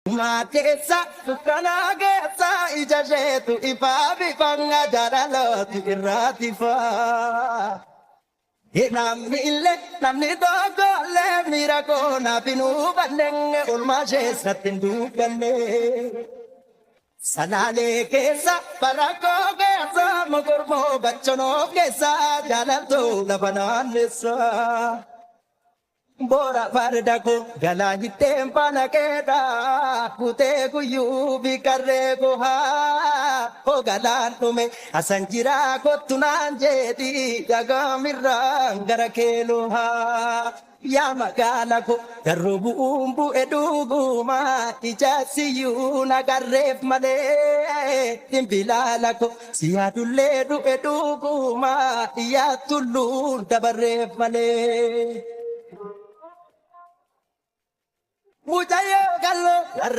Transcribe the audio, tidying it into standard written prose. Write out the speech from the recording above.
Matesa tukanagesa ijajetu ipabi panga jaralo tiratifa. Namile namni dogo le mirako na pinu banenge ulmaje satindu kanne. Sanale kesa parako kesa mukurmo bachano kesa jalanto labanan nesa. Bora farda ko gala hitempa na keda kute kuyu bikare ko ha o galan tume asanjira ko tunanje di jaga mirang gara kelo ha ya magala ko garubu umbu edugu ma ijasi yu na garef male timbilala ko siadulle du edugu ma ya tulu dabaref male. Mujayo gallo